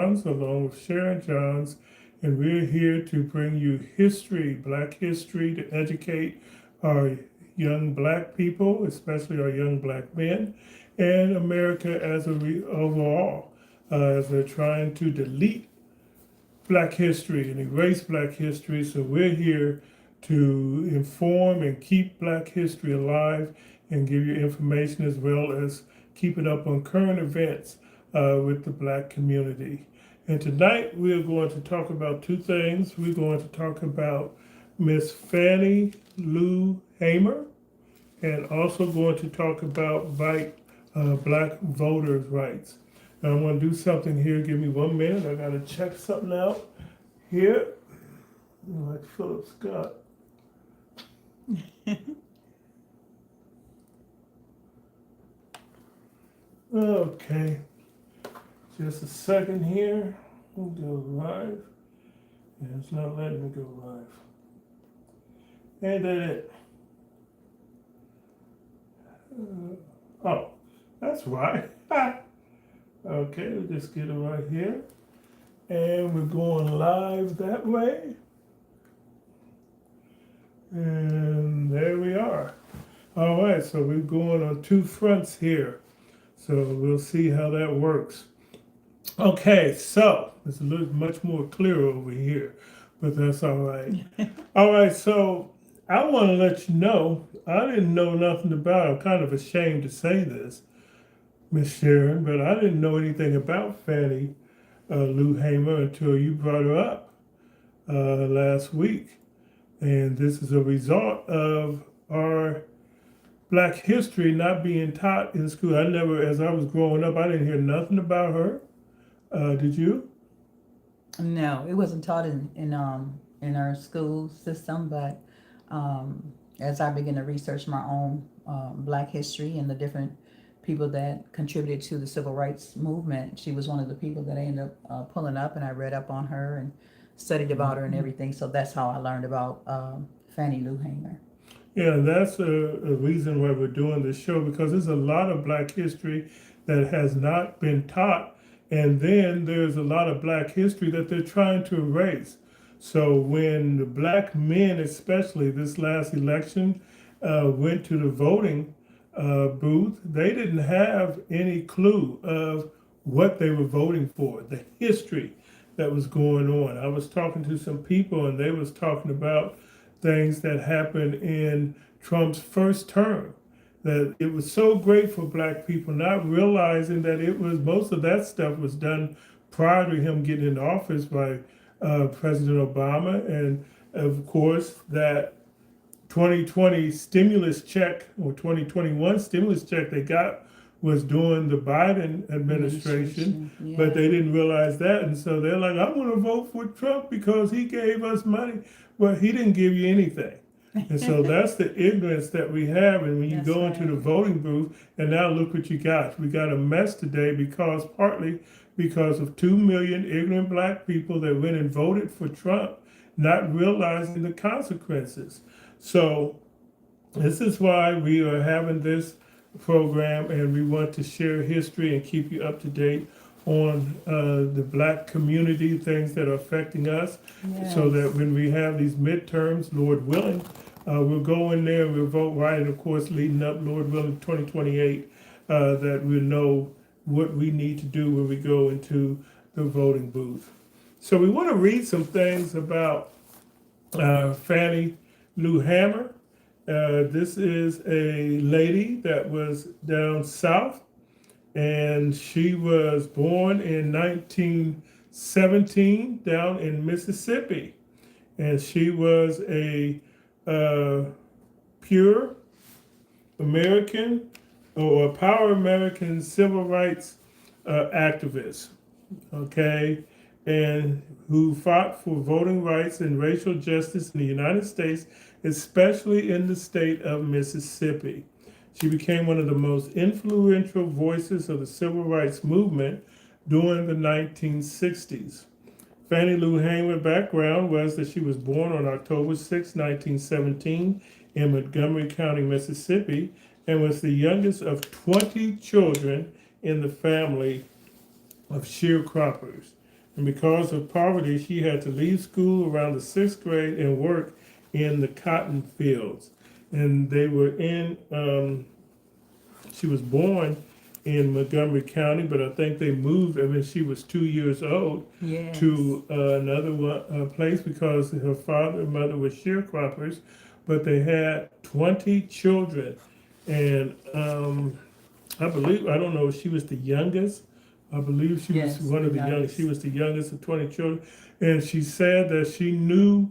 along with Sharon Johns, and we're here to bring you history, Black history, to educate our young Black people, especially our young Black men, and America as overall, as they're trying to delete Black history and erase Black history. So we're here to inform and keep Black history alive and give you information as well as keeping up on current events with the Black community. And tonight we're going to talk about two things. We're going to talk about Miss Fannie Lou Hamer and also going to talk about Black voters' rights. Now I'm going to do something here. Give me 1 minute. I got to check something out here. Like Philip Scott. Okay. Just a second here. We'll go live. And it's not letting me go live. Ain't that it? Oh, that's right. Okay, we'll just get it right here. And we're going live that way. And there we are. All right, so we're going on two fronts here. So we'll see how that works. Okay, so it's a little much more clear over here, but that's all right. All right, so I want to let you know, I didn't know nothing about, I'm kind of ashamed to say this, Miss Sharon, but I didn't know anything about Fannie Lou Hamer until you brought her up last week. And this is a result of our Black history not being taught in school. I never, as I was growing up, I didn't hear nothing about her. Did you? No, it wasn't taught in our school system, but as I began to research my own Black history and the different people that contributed to the civil rights movement, she was one of the people that I ended up pulling up, and I read up on her and studied about her and everything. So that's how I learned about Fannie Lou Hamer. Yeah, that's a reason why we're doing this show, because there's a lot of Black history that has not been taught. And then there's a lot of Black history that they're trying to erase. So when the Black men, especially this last election, went to the voting booth, they didn't have any clue of what they were voting for, the history that was going on. I was talking to some people and they was talking about things that happened in Trump's first term. That it was so great for Black people, not realizing that it was most of that stuff was done prior to him getting in office by President Obama, and of course that 2020 stimulus check or 2021 stimulus check they got was during the Biden administration, but Yeah. they didn't realize that. And so they're like, I'm going to vote for Trump because he gave us money. Well, he didn't give you anything. And so that's the ignorance that we have. And when you That's go into the right. voting booth, and now look what you got. We got a mess today because partly because of 2 million ignorant Black people that went and voted for Trump, not realizing the consequences. So this is why we are having this program, and we want to share history and keep you up to date on the Black community, things that are affecting us, so that Yes. when we have these midterms, Lord willing, we'll go in there and we'll vote right. And of course, leading up, Lord willing, 2028, that we'll know what we need to do when we go into the voting booth. So we want to read some things about Fannie Lou Hamer. This is a lady that was down south, and she was born in 1917 down in Mississippi. And she was a uh, pure American or a power American civil rights activist, okay, and who fought for voting rights and racial justice in the United States, especially in the state of Mississippi. She became one of the most influential voices of the civil rights movement during the 1960s. Fannie Lou Hamer's background was that she was born on October 6, 1917, in Montgomery County, Mississippi, and was the youngest of 20 children in the family of sharecroppers. And because of poverty, she had to leave school around the sixth grade and work in the cotton fields. And they were in, she was born in Montgomery County, but I think they moved her when she was 2 years old Yes. to another place because her father and mother were sharecroppers, but they had 20 children. And I believe, I don't know if she was the youngest. I believe she was Yes, one of the the youngest. youngest. She was the youngest of 20 children. And she said that she knew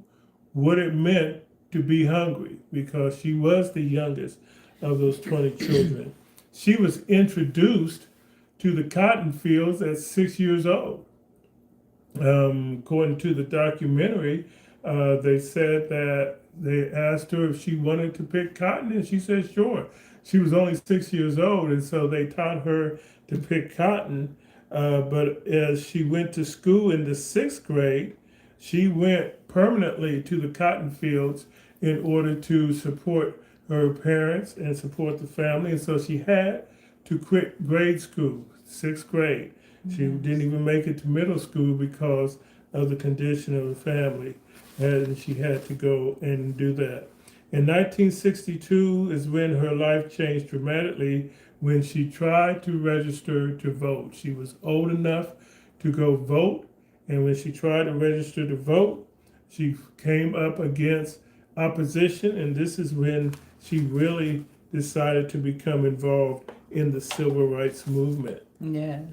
what it meant to be hungry because she was the youngest of those 20 children. She was introduced to the cotton fields at 6 years old. According to the documentary, they said that they asked her if she wanted to pick cotton, and she said sure. She was only 6 years old, and so they taught her to pick cotton. But as she went to school in the sixth grade, she went permanently to the cotton fields in order to support her parents and support the family. And so she had to quit grade school, sixth grade. She didn't even make it to middle school because of the condition of the family, and she had to go and do that. In 1962 is when her life changed dramatically when she tried to register to vote. She was old enough to go vote, and when she tried to register to vote, she came up against opposition, and this is when she really decided to become involved in the civil rights movement. Yes.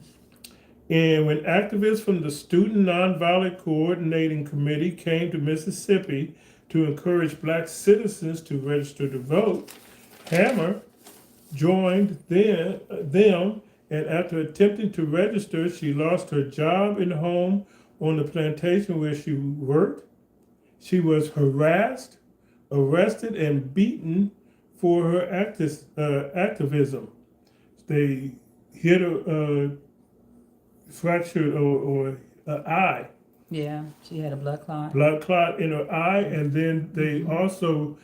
And when activists from the Student Nonviolent Coordinating Committee came to Mississippi to encourage black citizens to register to vote, Hammer joined them, and after attempting to register, she lost her job in the home on the plantation where she worked. She was harassed, arrested, and beaten for her activism. They hit her fractured or eye, Yeah, she had a blood clot in her eye, and then they also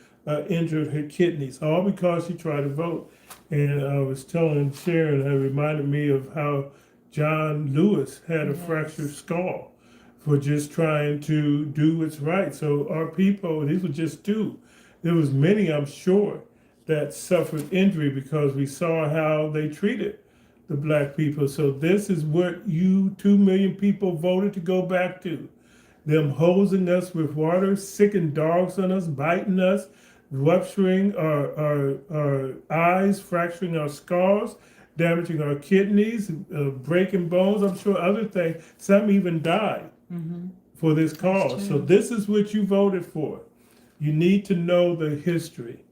injured her kidneys, all because she tried to vote. And I was telling Sharon, it reminded me of how John Lewis had a fractured skull for just trying to do what's right. So our people, these were just two. There was many, I'm sure, that suffered injury because we saw how they treated the black people. So this is what you 2 million people voted to go back to. Them hosing us with water, sicking dogs on us, biting us, rupturing our eyes, fracturing our skulls, damaging our kidneys, breaking bones. I'm sure other things. Some even died for this cause. So this is what you voted for. You need to know the history.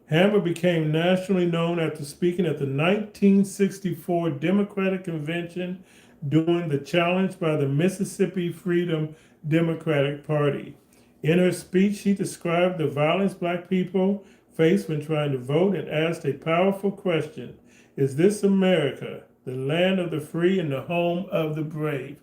Hammer became nationally known after speaking at the 1964 Democratic Convention during the challenge by the Mississippi Freedom Democratic Party. In her speech, she described the violence black people face when trying to vote and asked a powerful question: is this America, the land of the free and the home of the brave?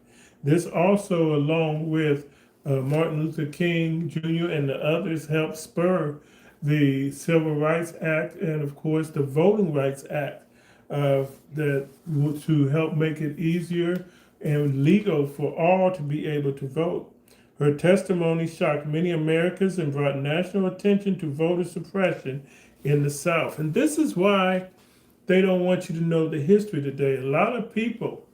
This also, along with Martin Luther King Jr. and the others, helped spur the Civil Rights Act and, of course, the Voting Rights Act to help make it easier and legal for all to be able to vote. Her testimony shocked many Americans and brought national attention to voter suppression in the South. And this is why they don't want you to know the history today. A lot of people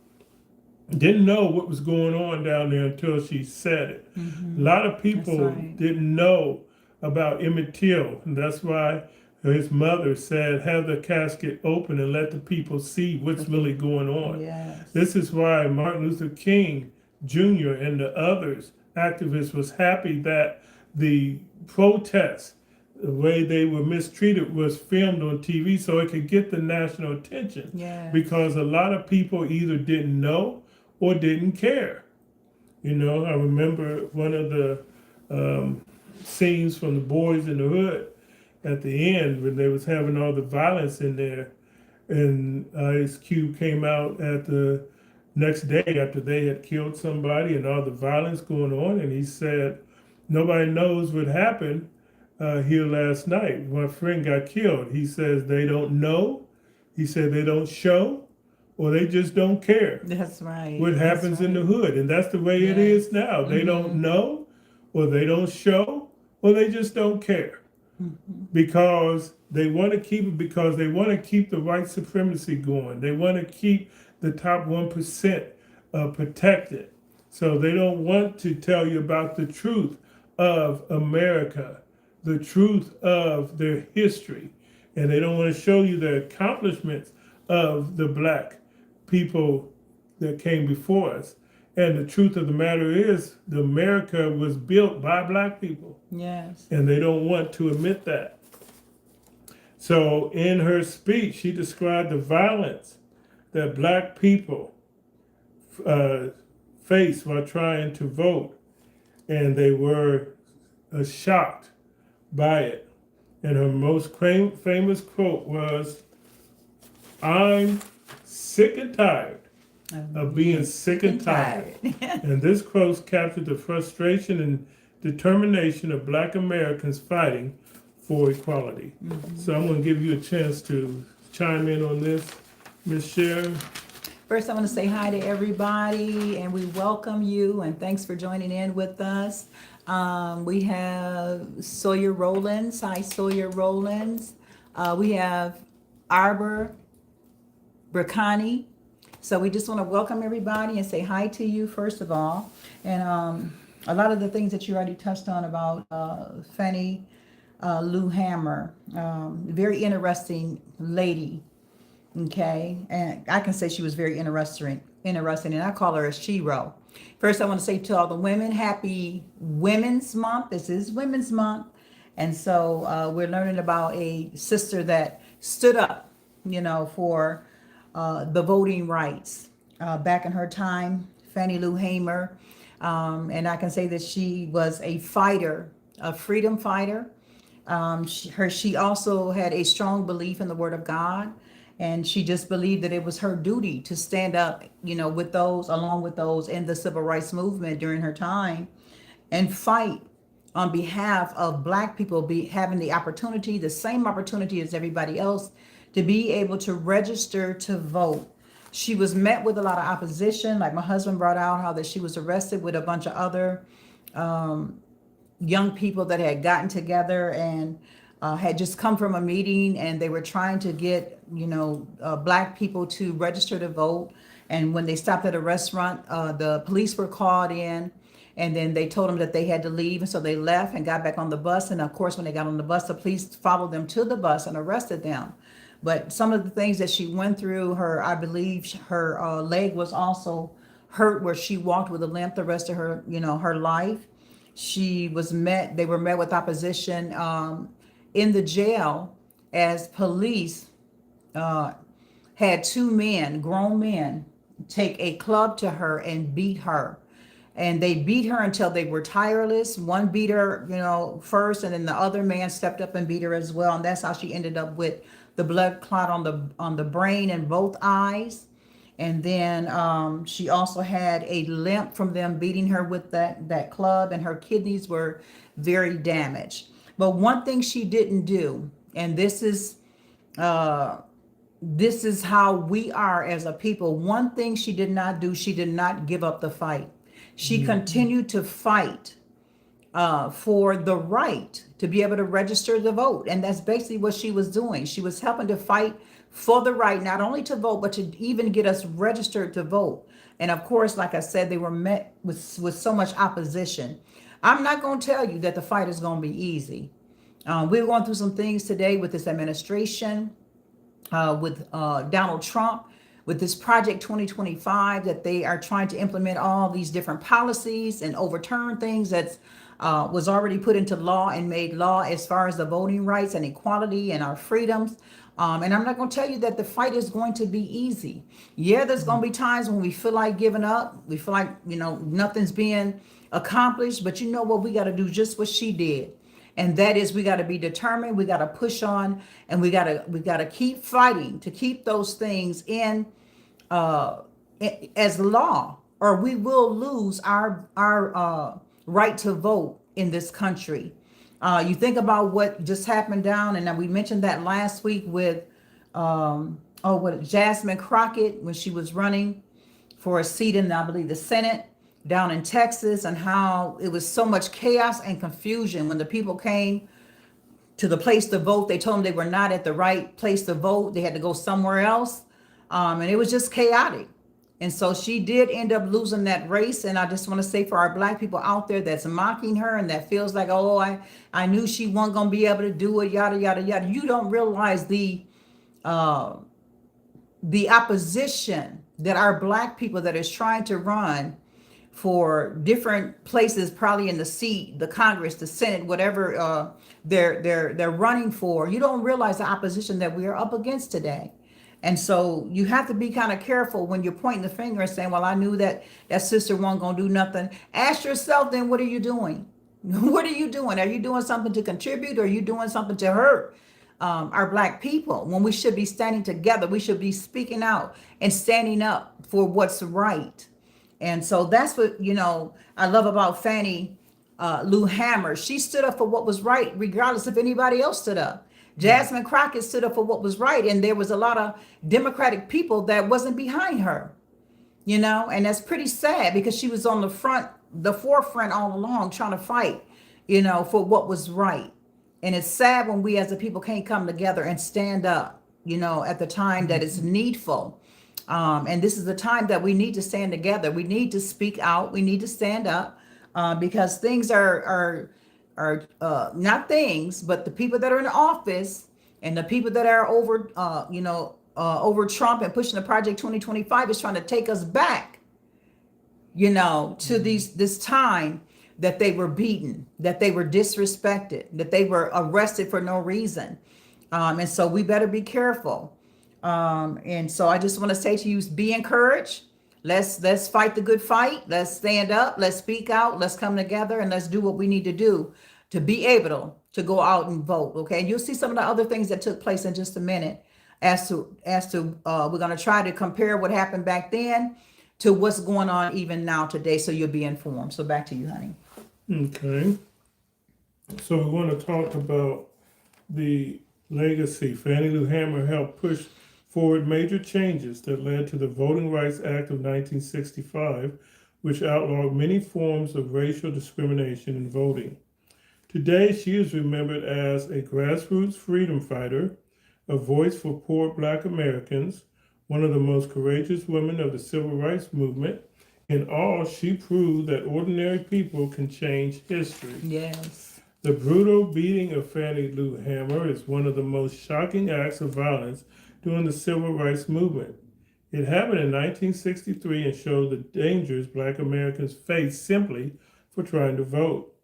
didn't know what was going on down there until she said it. A lot of people didn't know about Emmett Till, and that's why his mother said, have the casket open and let the people see what's really going on. Yes. This is why Martin Luther King Jr. and the others, activists, was happy that the protests, the way they were mistreated, was filmed on TV so it could get the national attention. Yes. Because a lot of people either didn't know or didn't care. You know, I remember one of the scenes from the Boys in the Hood at the end when they was having all the violence in there, and Ice Cube came out at the next day after they had killed somebody and all the violence going on, and he said, nobody knows what happened here last night. My friend got killed. He says they don't know. He said they don't show, or they just don't care That's right. what That's happens in the right. hood. And that's the way it Yes. is now. They don't Mm-hmm. know, or they don't show, or they just don't care Mm-hmm. because they want to keep it, because they want to keep the white supremacy going. They want to keep the top 1% protected. So they don't want to tell you about the truth of America, the truth of their history. And they don't want to show you the accomplishments of the black people that came before us. And the truth of the matter is, the America was built by black people, Yes. and they don't want to admit that. So, in her speech, she described the violence that black people uh, faced while trying to vote, and they were shocked by it. And her most famous quote was, "I'm sick and tired of being sick and tired." And this quote captured the frustration and determination of black Americans fighting for equality. Mm-hmm. So I'm going to give you a chance to chime in on this, Ms. Shero. First, I want to say hi to everybody, and we welcome you, and thanks for joining in with us. We have Sawyer Rollins. Hi, Sawyer Rollins. We have Arbor Bracani. So we just want to welcome everybody and say hi to you, first of all. And a lot of the things that you already touched on about Fannie Lou Hammer, very interesting lady. Okay, and I can say she was very interesting, and I call her a Shero. First, I want to say to all the women, happy Women's Month. This is Women's Month, and so we're learning about a sister that stood up, for the voting rights back in her time, Fannie Lou Hamer, and I can say that she was a fighter, a freedom fighter. She also had a strong belief in the Word of God, and she just believed that it was her duty to stand up, with those, along with those in the civil rights movement during her time, and fight on behalf of black people having the opportunity, the same opportunity as everybody else, to be able to register to vote. She was met with a lot of opposition, like my husband brought out how that she was arrested with a bunch of other young people that had gotten together and had just come from a meeting, and they were trying to get black people to register to vote. And when they stopped at a restaurant, the police were called in, and then they told them that they had to leave, and so they left and got back on the bus. And of course, when they got on the bus, the police followed them to the bus and arrested them. But some of the things that she went through, I believe her leg was also hurt, where she walked with a limp the rest of her her life. They were met with opposition in the jail, as police had two men, grown men, take a club to her and beat her. And they beat her until they were tireless. One beat her, first, and then the other man stepped up and beat her as well. And that's how she ended up with the blood clot on the brain and both eyes. And then she also had a limp from them beating her with that club, and her kidneys were very damaged. But one thing she didn't do, and this is how we are as a people. One thing she did not do, she did not give up the fight. She continued to fight for the right to be able to register to vote. And that's basically what she was doing. She was helping to fight for the right, not only to vote, but to even get us registered to vote. And of course, like I said, they were met with so much opposition. I'm not going to tell you that the fight is going to be easy. We're going through some things today with this administration, with Donald Trump, with this Project 2025, that they are trying to implement all these different policies and overturn things that was already put into law and made law, as far as the voting rights and equality and our freedoms. And I'm not going to tell you that the fight is going to be easy. Yeah, there's going to be times when we feel like giving up. We feel like, nothing's being accomplished. But you know what? We got to do just what she did. And that is, we got to be determined. We got to push on, and we got to keep fighting to keep those things in as law, or we will lose our right to vote in this country. You think about what just happened down, and we mentioned that last week with oh, what, Jasmine Crockett, when she was running for a seat in, I believe, the Senate down in Texas, and how it was so much chaos and confusion when the people came to the place to vote. They told them they were not at the right place to vote. They had to go somewhere else. And it was just chaotic. And so she did end up losing that race. And I just want to say, for our Black people out there that's mocking her and that feels like, oh, I knew she wasn't going to be able to do it, yada, yada, yada. You don't realize the opposition that our Black people that is trying to run for different places, probably in the seat, the Congress, the Senate, whatever they're running for. You don't realize the opposition that we are up against today. And so you have to be kind of careful when you're pointing the finger and saying, well, I knew that sister wasn't going to do nothing. Ask yourself then, what are you doing? What are you doing? Are you doing something to contribute, or are you doing something to hurt our Black people? When we should be standing together, we should be speaking out and standing up for what's right. And so that's what, I love about Fannie Lou Hamer. She stood up for what was right, regardless if anybody else stood up. Jasmine Crockett stood up for what was right. And there was a lot of Democratic people that wasn't behind her, and that's pretty sad, because she was on the forefront all along trying to fight, for what was right. And it's sad when we as a people can't come together and stand up, at the time that it's needful. And this is the time that we need to stand together. We need to speak out. We need to stand up, because things are not things, but the people that are in office and the people that are over Trump and pushing the Project 2025 is trying to take us back, to this time that they were beaten, that they were disrespected, that they were arrested for no reason. And so we better be careful. And so I just want to say to you, be encouraged. Let's fight the good fight. Let's stand up. Let's speak out. Let's come together, and let's do what we need to do to be able to go out and vote. Okay. And you'll see some of the other things that took place in just a minute as to we're going to try to compare what happened back then to what's going on even now today. So you'll be informed. So back to you, honey. Okay. So we want to talk about the legacy. Fannie Lou Hamer helped push forward major changes that led to the Voting Rights Act of 1965, which outlawed many forms of racial discrimination in voting. Today, she is remembered as a grassroots freedom fighter, a voice for poor Black Americans, one of the most courageous women of the Civil Rights Movement. In all, she proved that ordinary people can change history. Yes. The brutal beating of Fannie Lou Hamer is one of the most shocking acts of violence during the Civil Rights Movement. It happened in 1963 and showed the dangers Black Americans face simply for trying to vote.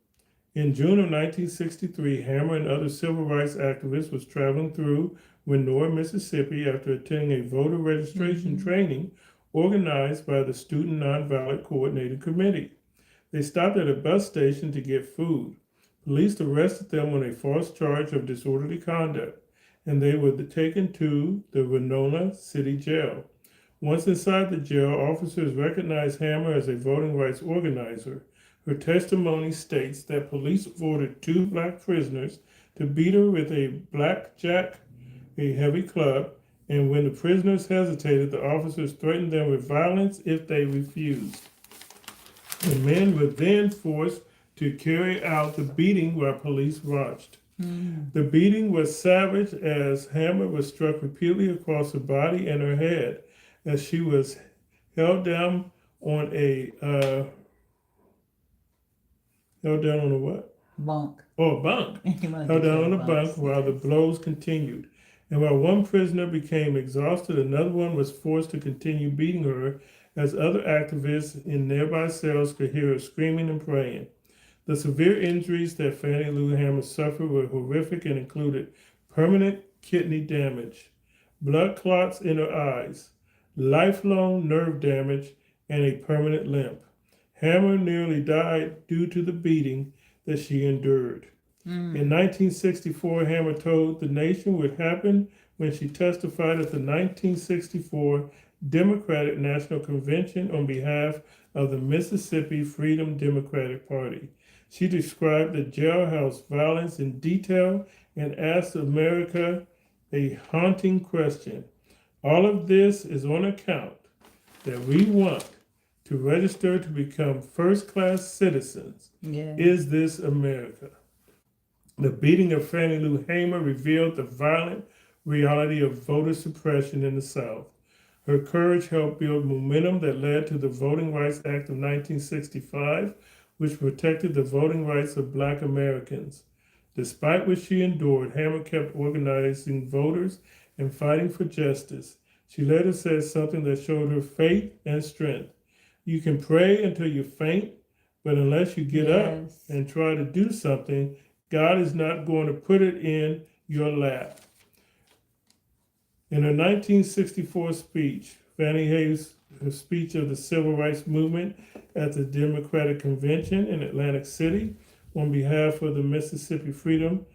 In June of 1963, Hamer and other civil rights activists was traveling through Winona, Mississippi after attending a voter registration training organized by the Student Nonviolent Coordinating Committee. They stopped at a bus station to get food. Police arrested them on a false charge of disorderly conduct, and they were taken to the Winona City Jail. Once inside the jail, officers recognized Hamer as a voting rights organizer. Her testimony states that police ordered 2 Black prisoners to beat her with a blackjack, a heavy club, and when the prisoners hesitated, the officers threatened them with violence if they refused. The men were then forced to carry out the beating while police watched. The beating was savage, as Hamer was struck repeatedly across her body and her head as she was held down on a what? Bunk. Oh, a bunk. Held down on a bunk while the blows continued. And while one prisoner became exhausted, another one was forced to continue beating her as other activists in nearby cells could hear her screaming and praying. The severe injuries that Fannie Lou Hamer suffered were horrific and included permanent kidney damage, blood clots in her eyes, lifelong nerve damage, and a permanent limp. Hamer nearly died due to the beating that she endured. In 1964, Hamer told the nation what happened when she testified at the 1964 Democratic National Convention on behalf of the Mississippi Freedom Democratic Party. She described the jailhouse violence in detail and asked America a haunting question. All of this is on account that we want to register to become first-class citizens. Yeah. Is this America? The beating of Fannie Lou Hamer revealed the violent reality of voter suppression in the South. Her courage helped build momentum that led to the Voting Rights Act of 1965, which protected the voting rights of Black Americans. Despite what she endured, Hamer kept organizing voters and fighting for justice. She later said something that showed her faith and strength. You can pray until you faint, but unless you get up Yes. and try to do something, God is not going to put it in your lap. In her 1964 speech, Fannie Hayes, her speech of the Civil Rights Movement at the Democratic Convention in Atlantic City, on behalf of the Mississippi Freedom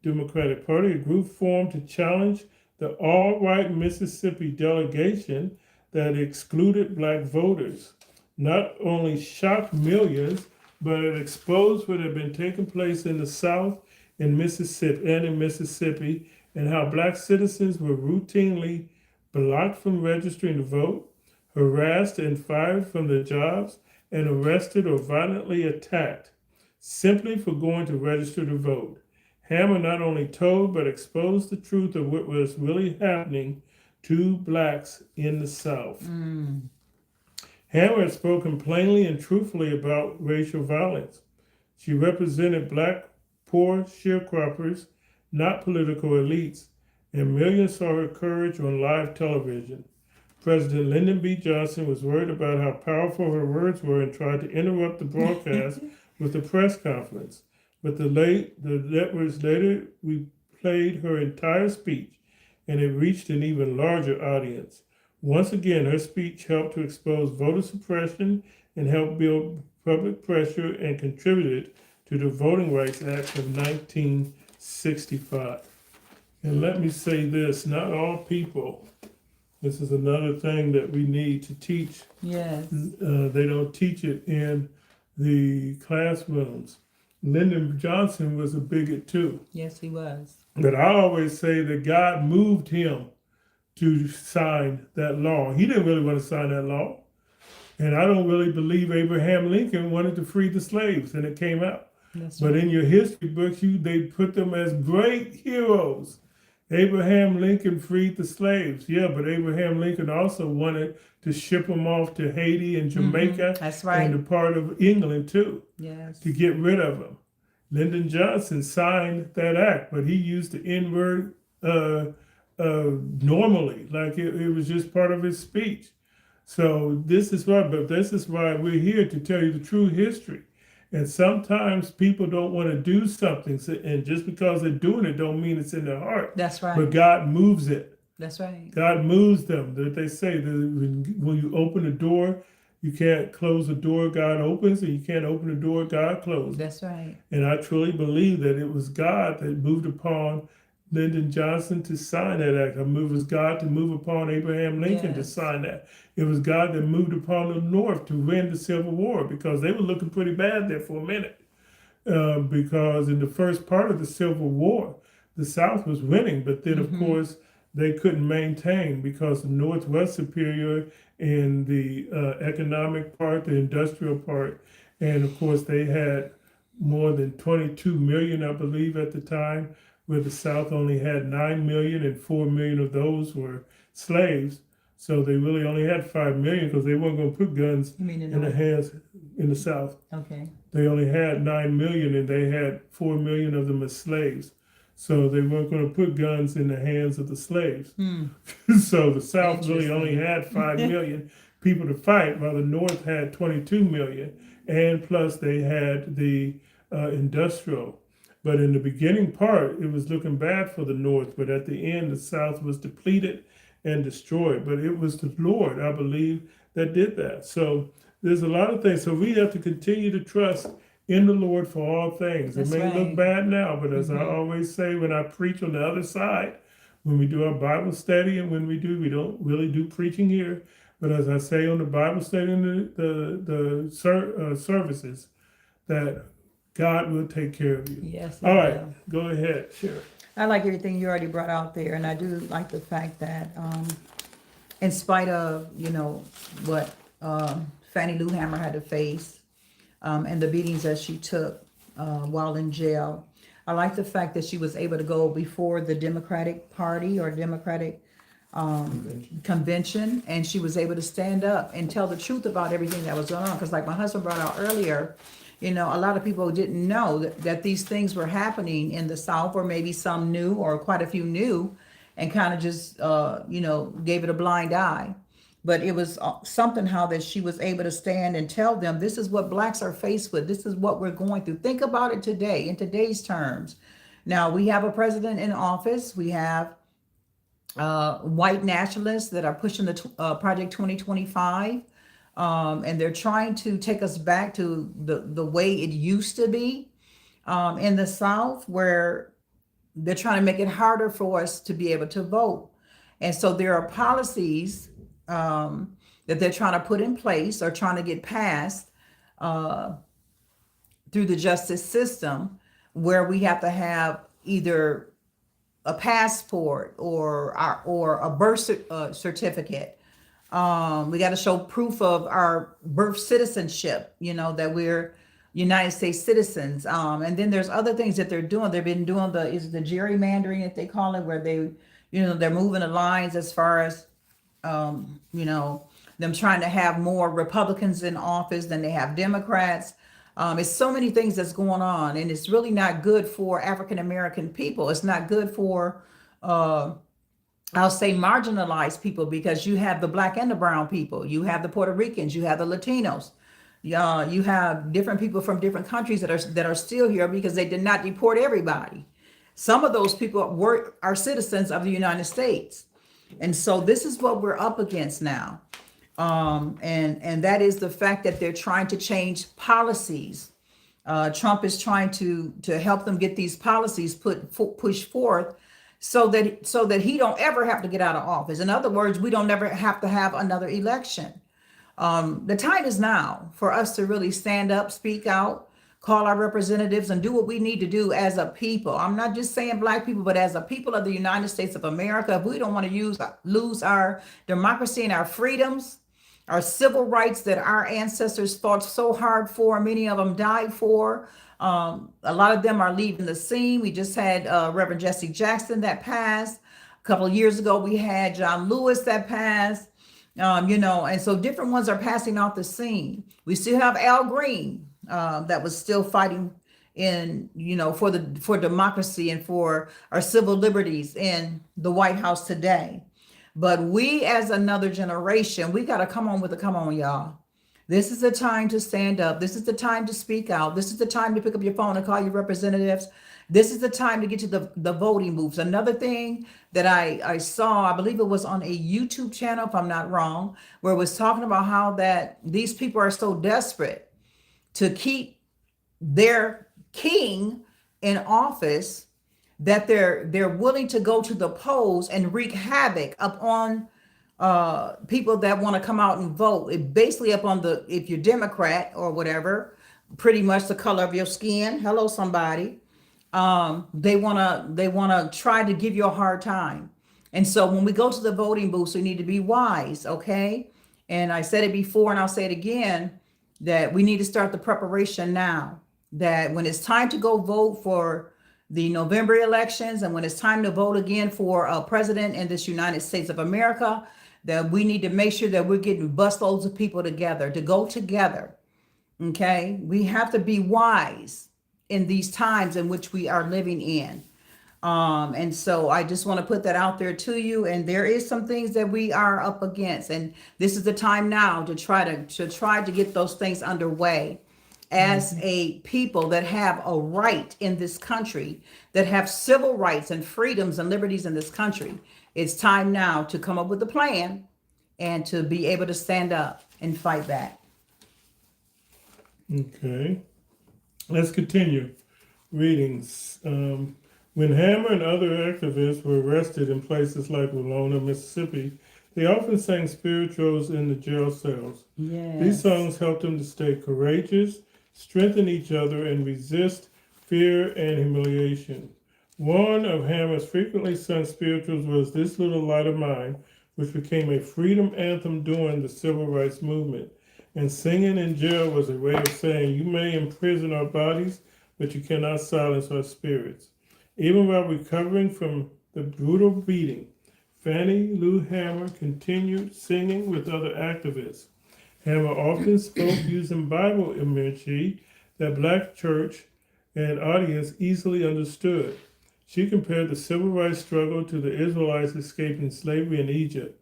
Democratic Party, a group formed to challenge the all-white Mississippi delegation that excluded Black voters, not only shocked millions, but it exposed what had been taking place in the South in Mississippi, and how Black citizens were routinely blocked from registering to vote, harassed and fired from their jobs, and arrested or violently attacked simply for going to register to vote. Hamer not only told but exposed the truth of what was really happening to Blacks in the South. Hamer had spoken plainly and truthfully about racial violence. She represented Black poor sharecroppers, not political elites, and millions saw her courage on live television. President Lyndon B. Johnson was worried about how powerful her words were and tried to interrupt the broadcast with a press conference. But the networks later replayed her entire speech, and it reached an even larger audience. Once again, her speech helped to expose voter suppression and helped build public pressure and contributed to the Voting Rights Act of 1965. And let me say this, not all people, this is another thing that we need to teach. Yes. They don't teach it in the classrooms. Lyndon Johnson was a bigot too. Yes, he was. But I always say that God moved him to sign that law. He didn't really want to sign that law. And I don't really believe Abraham Lincoln wanted to free the slaves, and it came out. That's But right. in your history books, they put them as great heroes. Abraham Lincoln freed the slaves. Yeah, but Abraham Lincoln also wanted to ship them off to Haiti and Jamaica That's right. and a part of England too, Yes. to get rid of them. Lyndon Johnson signed that act, but he used the N-word normally, like it was just part of his speech. So this is why we're here to tell you the true history. And sometimes people don't want to do something, and just because they're doing it don't mean it's in their heart. That's right. But God moves it. That's right. God moves them. That they say that when you open a door, you can't close the door God opens, and you can't open the door God closes. That's right. And I truly believe that it was God that moved upon Lyndon Johnson to sign that act. It was God to move upon Abraham Lincoln to sign that. It was God that moved upon the North to win the Civil War, because they were looking pretty bad there for a minute. Because in the first part of the Civil War, the South was winning, but then, of course, they couldn't maintain because the North was superior in the economic part, the industrial part. And, of course, they had more than 22 million, I believe, at the time, where the South only had 9 million, and 4 million of those were slaves. So they really only had 5 million because they weren't going to put guns in the hands in the South. Okay. They only had 9 million, and they had 4 million of them as slaves. So they weren't going to put guns in the hands of the slaves. So the South really only had 5 million people to fight, while the North had 22 million. And plus they had the industrial. But in the beginning part, it was looking bad for the North. But at the end, the South was depleted and destroyed. But it was the Lord, I believe, that did that. So there's a lot of things. So we have to continue to trust in the Lord for all things. That's it may right. look bad now, but as I always say when I preach on the other side, when we do our Bible study, and when we don't really do preaching here, but as I say on the Bible study and the services, that God will take care of you. Yes. All right, go ahead, Shero. I like everything you already brought out there, and I do like the fact that, in spite of what Fannie Lou Hammer had to face, and the beatings that she took while in jail, I like the fact that she was able to go before the Democratic Party or Democratic convention, and she was able to stand up and tell the truth about everything that was going on. Because, like my husband brought out earlier, a lot of people didn't know that these things were happening in the South, or maybe some knew, or quite a few knew, and kind of just, gave it a blind eye. But it was something how that she was able to stand and tell them, this is what blacks are faced with. This is what we're going through. Think about it today, in today's terms. Now, we have a president in office. We have white nationalists that are pushing the Project 2025. And they're trying to take us back to the way it used to be in the South, where they're trying to make it harder for us to be able to vote. And so there are policies that they're trying to put in place or trying to get passed through the justice system, where we have to have either a passport or a birth certificate. We got to show proof of our birth citizenship, that we're United States citizens. And then there's other things that they're doing. They've been doing the gerrymandering that they call it, where they're moving the lines as far as, them trying to have more Republicans in office than they have Democrats. It's so many things that's going on, and it's really not good for African American people. It's not good for, I'll say, marginalized people, because you have the black and the brown people, you have the Puerto Ricans, you have the Latinos, you have different people from different countries that are still here because they did not deport everybody. Some of those people are citizens of the United States, and so this is what we're up against now. And that is the fact that they're trying to change policies. Trump is trying to help them get these policies pushed forth, so that he don't ever have to get out of office. In other words, we don't ever have to have another election. The time is now for us to really stand up, speak out, call our representatives, and do what we need to do as a people. I'm not just saying black people, but as a people of the United States of America. If we don't want to lose our democracy and our freedoms, our civil rights that our ancestors fought so hard for, many of them died for. A lot of them are leaving the scene. We just had Reverend Jesse Jackson that passed. A couple of years ago, we had John Lewis that passed. And so different ones are passing off the scene. We still have Al Green that was still fighting for democracy and for our civil liberties in the White House today. But we, as another generation, we got to come on, y'all. This is the time to stand up. This is the time to speak out. This is the time to pick up your phone and call your representatives. This is the time to get to the voting booths. Another thing that I saw, I believe it was on a YouTube channel, if I'm not wrong, where it was talking about how that these people are so desperate to keep their king in office that they're willing to go to the polls and wreak havoc upon people that want to come out and vote. It basically upon if you're Democrat or whatever, pretty much the color of your skin. Hello, somebody. They wanna try to give you a hard time. And so when we go to the voting booths, we need to be wise, okay? And I said it before and I'll say it again, that we need to start the preparation now. That when it's time to go vote for the November elections, and when it's time to vote again for a president in this United States of America, that we need to make sure that we're getting busloads of people together to go together. Okay, we have to be wise in these times in which we are living in. And so I just want to put that out there to you. And there is some things that we are up against, and this is the time now to try to get those things underway. As a people that have a right in this country, that have civil rights and freedoms and liberties in this country, it's time now to come up with a plan and to be able to stand up and fight back. Okay. Let's continue. Readings. When Hammer and other activists were arrested in places like Winona, Mississippi, they often sang spirituals in the jail cells. Yes. These songs helped them to stay courageous, strengthen each other, and resist fear and humiliation. One of Hammer's frequently sung spirituals was This Little Light of Mine, which became a freedom anthem during the Civil Rights Movement. And singing in jail was a way of saying, You may imprison our bodies, but you cannot silence our spirits. Even while recovering from the brutal beating, Fannie Lou Hammer continued singing with other activists. Hammer often spoke using Bible imagery that black church and audience easily understood. She compared the civil rights struggle to the Israelites escaping slavery in Egypt,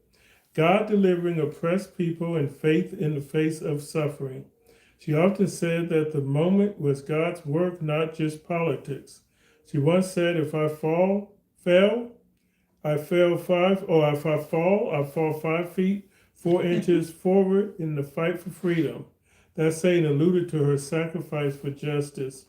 God delivering oppressed people and faith in the face of suffering. She often said that the moment was God's work, not just politics. She once said, If I fell, I fell five, or if I fall 5 feet, 4 inches forward in the fight for freedom. That saying alluded to her sacrifice for justice.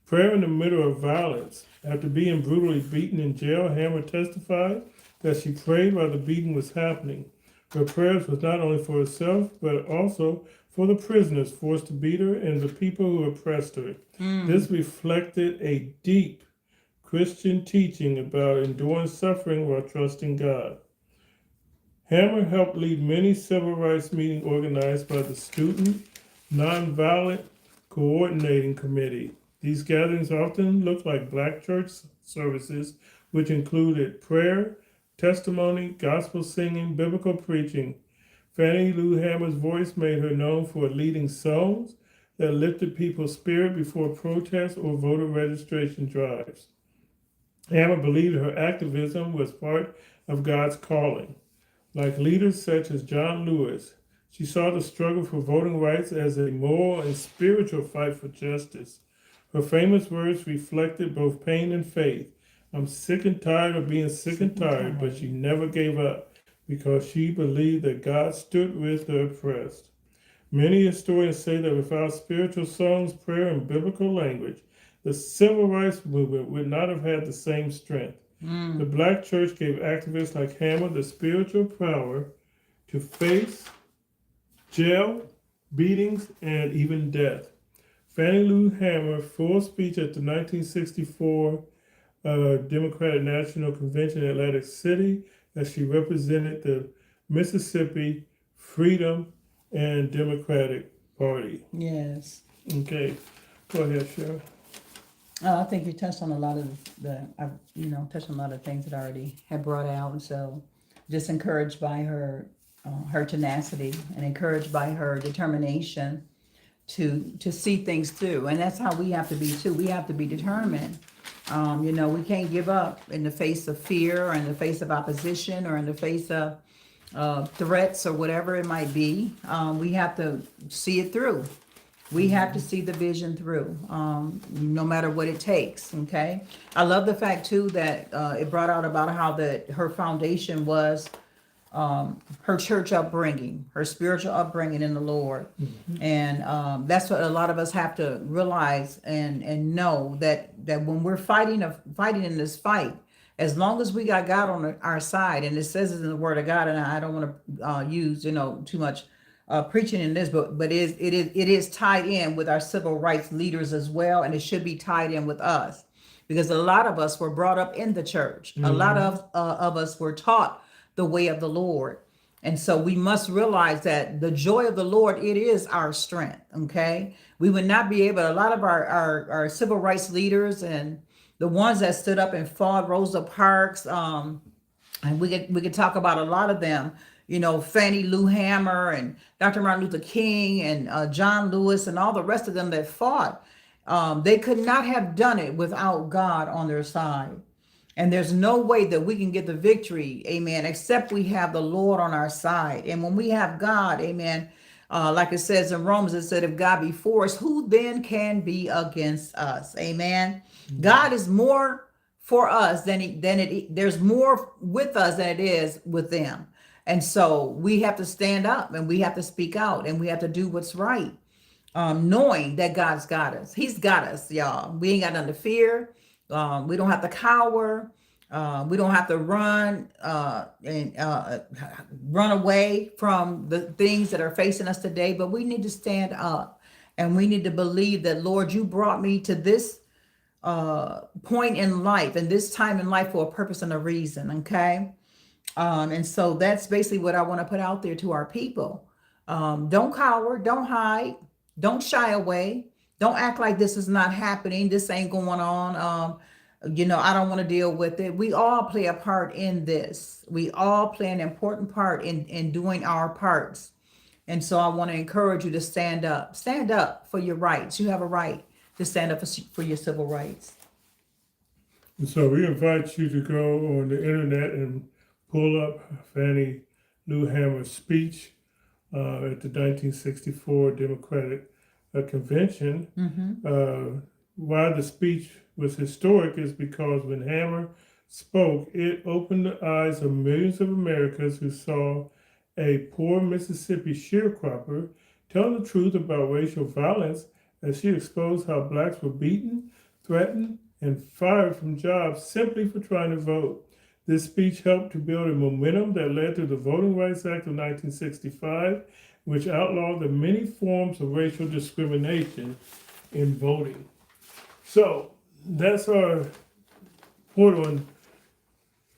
Prayer in the middle of violence. After being brutally beaten in jail, Hammer testified that she prayed while the beating was happening. Her prayers was not only for herself, but also for the prisoners forced to beat her and the people who oppressed her. This reflected a deep Christian teaching about enduring suffering while trusting God. Hammer helped lead many civil rights meetings organized by the Student Nonviolent Coordinating Committee. These gatherings often looked like black church services, which included prayer, testimony, gospel singing, biblical preaching. Fannie Lou Hammer's voice made her known for leading songs that lifted people's spirit before protests or voter registration drives. Hammer believed her activism was part of God's calling. Like leaders such as John Lewis, she saw the struggle for voting rights as a moral and spiritual fight for justice. Her famous words reflected both pain and faith. I'm sick and tired of being sick and tired, but she never gave up because she believed that God stood with the oppressed. Many historians say that without spiritual songs, prayer, and biblical language, the civil rights movement would not have had the same strength. The black church gave activists like Hammer the spiritual power to face jail, beatings, and even death. Fannie Lou Hammer's full speech at the 1964 Democratic National Convention in Atlantic City, as she represented the Mississippi Freedom and Democratic Party. Yes. Okay, go ahead, Shero. I think you touched on a lot of touched on a lot of things that I already had brought out. And so just encouraged by her tenacity and encouraged by her determination to see things through. And that's how we have to be too. We have to be determined. We can't give up in the face of fear or in the face of opposition or in the face of threats or whatever it might be. We have to see it through. We have to see the vision through, no matter what it takes. Okay. I love the fact too that it brought out about how that her foundation was her church upbringing, her spiritual upbringing in the Lord. And that's what a lot of us have to realize and know that when we're fighting in this fight, as long as we got God on our side, and it says it in the Word of God, and I don't want to use too much preaching in this, but it is tied in with our civil rights leaders as well, and it should be tied in with us because a lot of us were brought up in the church. A lot of us were taught the way of the Lord, and so we must realize that the joy of the Lord, it is our strength. Okay, we would not be able. A lot of our civil rights leaders and the ones that stood up and fought, Rosa Parks, and we could talk about a lot of them. Fannie Lou Hammer and Dr. Martin Luther King and John Lewis and all the rest of them that fought. They could not have done it without God on their side. And there's no way that we can get the victory, amen, except we have the Lord on our side. And when we have God, amen, like it says in Romans, it said, if God be for us, who then can be against us? Amen. God is more for us there's more with us than it is with them. And so we have to stand up and we have to speak out and we have to do what's right, knowing that God's got us. He's got us, y'all. We ain't got nothing to fear. We don't have to cower. We don't have to run run away from the things that are facing us today, but we need to stand up and we need to believe that, Lord, you brought me to this point in life and this time in life for a purpose and a reason. Okay. And so that's basically what I want to put out there to our people. Don't cower, don't hide, don't shy away, don't act like this is not happening, this ain't going on. I don't want to deal with it. We all play a part in this. We all play an important part in doing our parts. And so I want to encourage you to stand up. Stand up for your rights. You have a right to stand up for your civil rights. And so we invite you to go on the internet and pull up Fannie Lou Hamer's speech at the 1964 Democratic Convention. Why the speech was historic is because when Hamer spoke, it opened the eyes of millions of Americans who saw a poor Mississippi sharecropper tell the truth about racial violence as she exposed how blacks were beaten, threatened, and fired from jobs simply for trying to vote. This speech helped to build a momentum that led to the Voting Rights Act of 1965, which outlawed the many forms of racial discrimination in voting. So that's our report on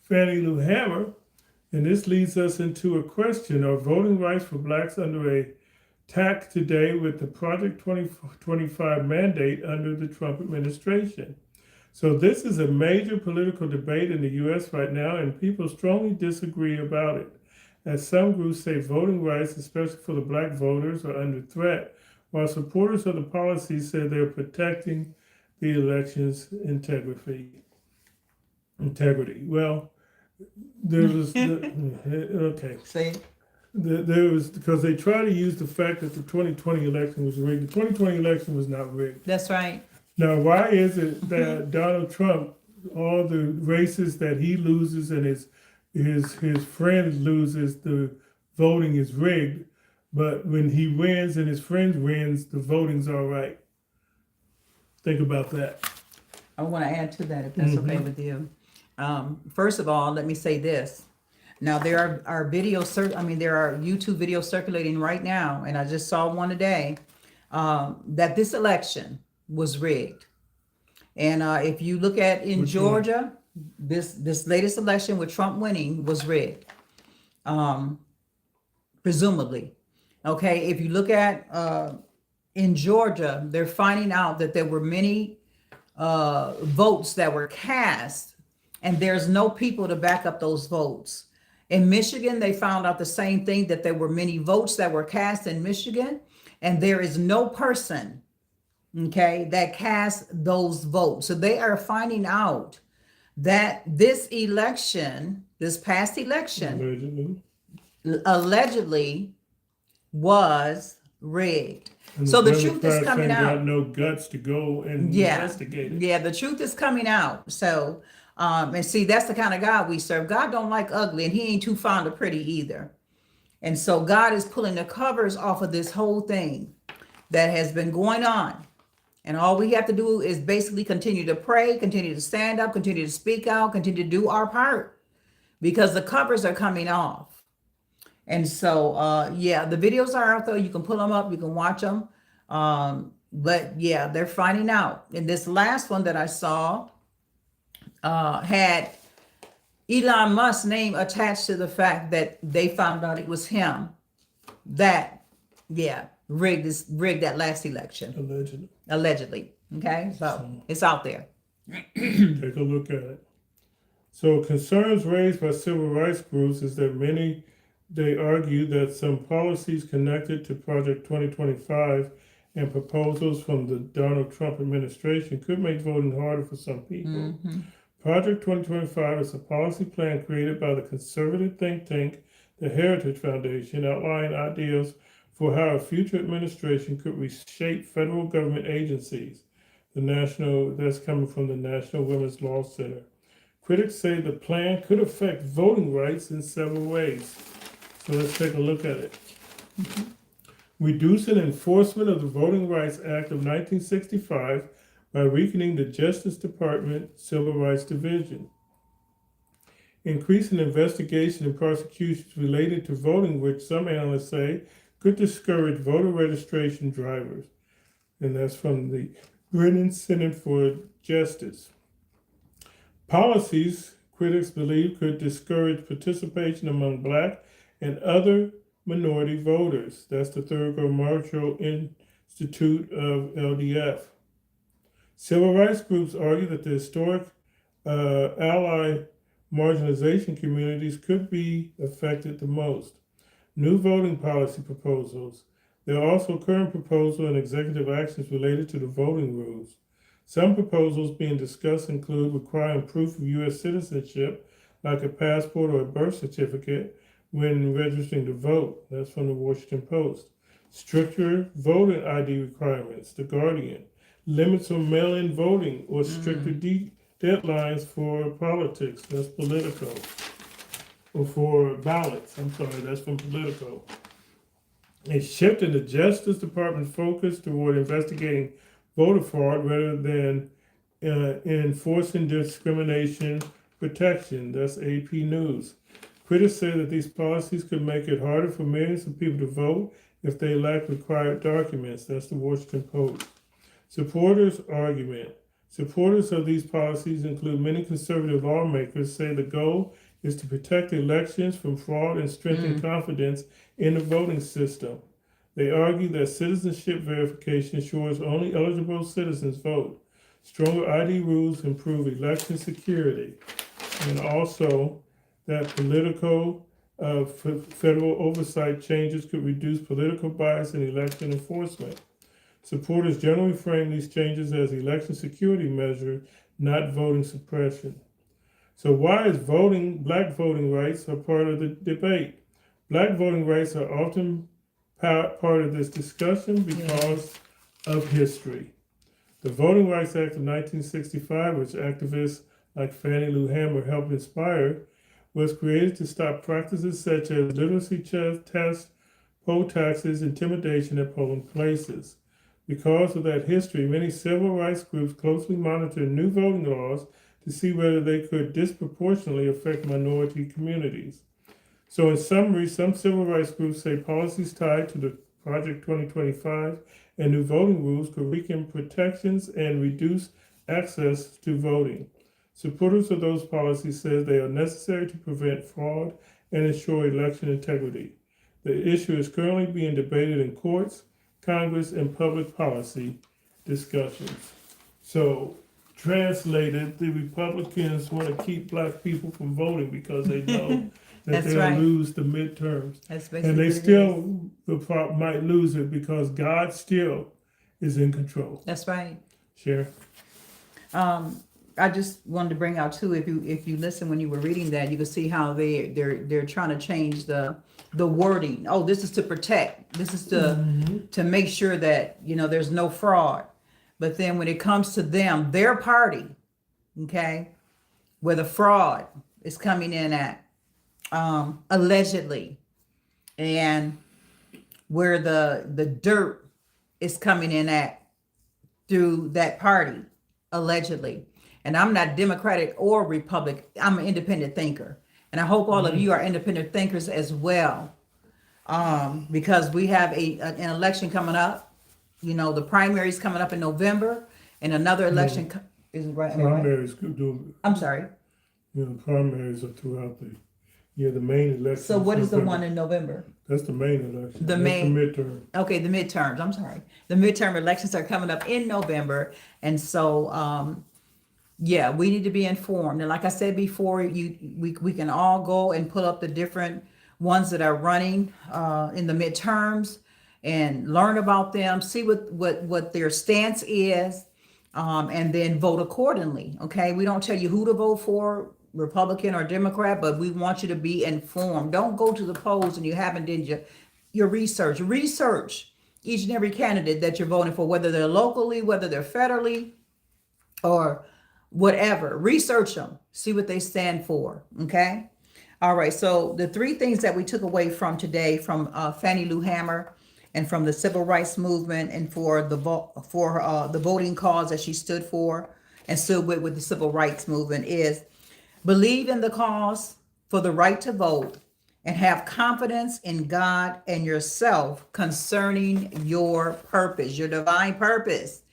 Fannie Lou Hamer. And this leads us into a question: are voting rights for blacks under a tact today with the Project 2025 mandate under the Trump administration? So this is a major political debate in the U.S. right now, and people strongly disagree about it. As some groups say voting rights, especially for the black voters, are under threat, while supporters of the policy say they're protecting the election's integrity. Well, there was okay. See? There was, because they try to use the fact that the 2020 election was rigged. The 2020 election was not rigged. That's right. Now, why is it that Donald Trump, all the races that he loses and his friends loses, the voting is rigged, but when he wins and his friends wins, the voting's all right? Think about that. I want to add to that, if that's okay with you. First of all, let me say this. Now there are there are YouTube videos circulating right now, and I just saw one today, that this election was rigged. And if you look at in Georgia, this latest election with Trump winning was rigged, presumably. Okay, if you look at in Georgia, they're finding out that there were many votes that were cast, and there's no people to back up those votes. In Michigan, they found out the same thing, that there were many votes that were cast in Michigan, and there is no person, okay, that cast those votes. So they are finding out that this past election, allegedly was rigged. And so the truth is coming out. Got no guts to go and investigate it. Yeah, the truth is coming out. So, and see, that's the kind of God we serve. God don't like ugly, and he ain't too fond of pretty either. And so God is pulling the covers off of this whole thing that has been going on. And all we have to do is basically continue to pray, continue to stand up, continue to speak out, continue to do our part, because the covers are coming off. And so, the videos are out there. You can pull them up, you can watch them. But yeah, they're finding out. And this last one that I saw had Elon Musk's name attached to the fact that they found out it was him that, rigged that last election. Allegedly. Okay, so it's out there. Take a look at it. So concerns raised by civil rights groups is that they argue that some policies connected to Project 2025 and proposals from the Donald Trump administration could make voting harder for some people. Project 2025 is a policy plan created by the conservative think tank, the Heritage Foundation, outlining ideas for how a future administration could reshape federal government agencies. That's coming from the National Women's Law Center. Critics say the plan could affect voting rights in several ways. So let's take a look at it. Reducing enforcement of the Voting Rights Act of 1965 by weakening the Justice Department Civil Rights Division. Increasing investigation and prosecutions related to voting, which some analysts say could discourage voter registration drivers. And that's from the Britain Center for Justice. Policies critics believe could discourage participation among Black and other minority voters. That's the Thurgood Marshall Institute of LDF. Civil rights groups argue that the historic ally marginalization communities could be affected the most. New voting policy proposals. There are also current proposals and executive actions related to the voting rules. Some proposals being discussed include requiring proof of U.S. citizenship, like a passport or a birth certificate, when registering to vote. That's from the Washington Post. Stricter voter ID requirements, The Guardian. Limits on mail-in voting or stricter deadlines for politics. That's Politico. Or for ballots. I'm sorry, that's from Politico. A shift in the Justice Department's focus toward investigating voter fraud rather than enforcing discrimination protection. That's AP News. Critics say that these policies could make it harder for millions of people to vote if they lack required documents. That's the Washington Post. Supporters' argument. Supporters of these policies include many conservative lawmakers say the goal is to protect elections from fraud and strengthen confidence in the voting system. They argue that citizenship verification ensures only eligible citizens vote. Stronger ID rules improve election security. And also that political federal oversight changes could reduce political bias in election enforcement. Supporters generally frame these changes as election security measures, not voting suppression. So why is Black voting rights a part of the debate? Black voting rights are often part of this discussion because of history. The Voting Rights Act of 1965, which activists like Fannie Lou Hamer helped inspire, was created to stop practices such as literacy tests, poll taxes, intimidation at polling places. Because of that history, many civil rights groups closely monitor new voting laws to see whether they could disproportionately affect minority communities. So in summary, some civil rights groups say policies tied to the Project 2025 and new voting rules could weaken protections and reduce access to voting. Supporters of those policies say they are necessary to prevent fraud and ensure election integrity. The issue is currently being debated in courts, Congress, and public policy discussions. So, translated, the Republicans want to keep Black people from voting because they know that they'll lose the midterms. And they still might lose it because God still is in control. That's right. Share. I just wanted to bring out too, if you listen when you were reading that, you can see how they're trying to change the wording. Oh, this is to protect. This is to make sure that there's no fraud. But then when it comes to them, their party, okay, where the fraud is coming in at, allegedly, and where the dirt is coming in at through that party, allegedly. And I'm not Democratic or Republican. I'm an independent thinker. And I hope all of you are independent thinkers as well. Because we have an election coming up. The primaries coming up in November, and another election isn't right. Primaries could do. I'm sorry. Primaries are throughout the main election. So what is the one in November? That's the main election. The midterm. Okay, the midterms. I'm sorry. The midterm elections are coming up in November, and so we need to be informed. And like I said before, we can all go and pull up the different ones that are running in the midterms and learn about them, see what their stance is, and then vote accordingly. Okay, we don't tell you who to vote for, Republican or Democrat, but we want you to be informed. Don't go to the polls and you haven't did your research. Research each and every candidate that you're voting for, whether they're locally, whether they're federally, or whatever. Research them, see what they stand for. Okay. All right. So the three things that we took away from today from Fannie Lou Hamer and from the civil rights movement and for the voting cause that she stood for and stood with the civil rights movement is believe in the cause for the right to vote and have confidence in God and yourself concerning your purpose, your divine purpose.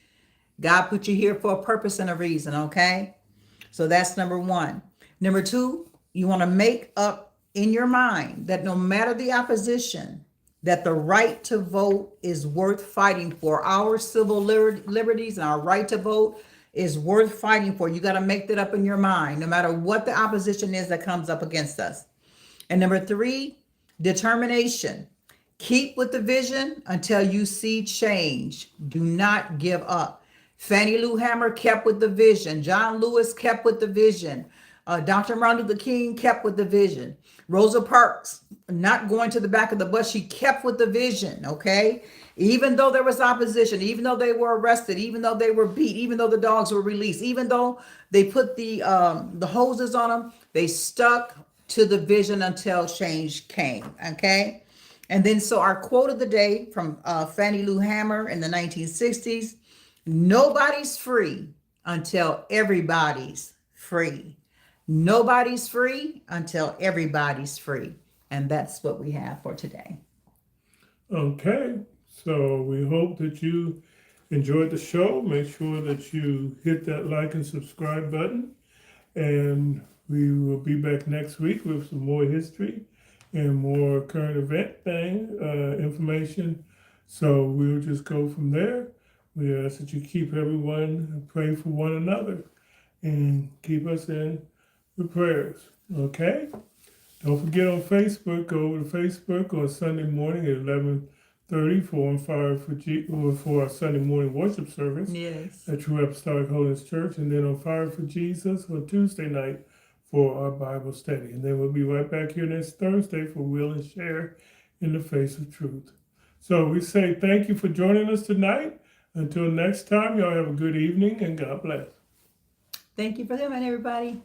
God put you here for a purpose and a reason, okay? So that's number one. Number two, you want to make up in your mind that no matter the opposition, that the right to vote is worth fighting for. Our civil liberties and our right to vote is worth fighting for. You got to make that up in your mind, no matter what the opposition is that comes up against us. And number three, determination. Keep with the vision until you see change. Do not give up. Fannie Lou Hamer kept with the vision. John Lewis kept with the vision. Dr. Martin Luther King kept with the vision. Rosa Parks, not going to the back of the bus, she kept with the vision, okay? Even though there was opposition, even though they were arrested, even though they were beat, even though the dogs were released, even though they put the hoses on them, they stuck to the vision until change came, okay? And then so our quote of the day from Fannie Lou Hamer in the 1960s, nobody's free until everybody's free. Nobody's free until everybody's free. And that's what we have for today. Okay, so we hope that you enjoyed the show. Make sure that you hit that like and subscribe button. And we will be back next week with some more history and more current event information. So we'll just go from there. We ask that you keep everyone, pray for one another, and keep us in the prayers. Okay? Don't forget on Facebook, go over to Facebook on Sunday morning at 11:30 for On Fire for our Sunday morning worship service. Yes. At True Apostolic Holiness Church, and then On Fire for Jesus on Tuesday night for our Bible study. And then we'll be right back here next Thursday for Will and Share in the Face of Truth. So we say thank you for joining us tonight. Until next time, y'all have a good evening and God bless. Thank you for coming, everybody.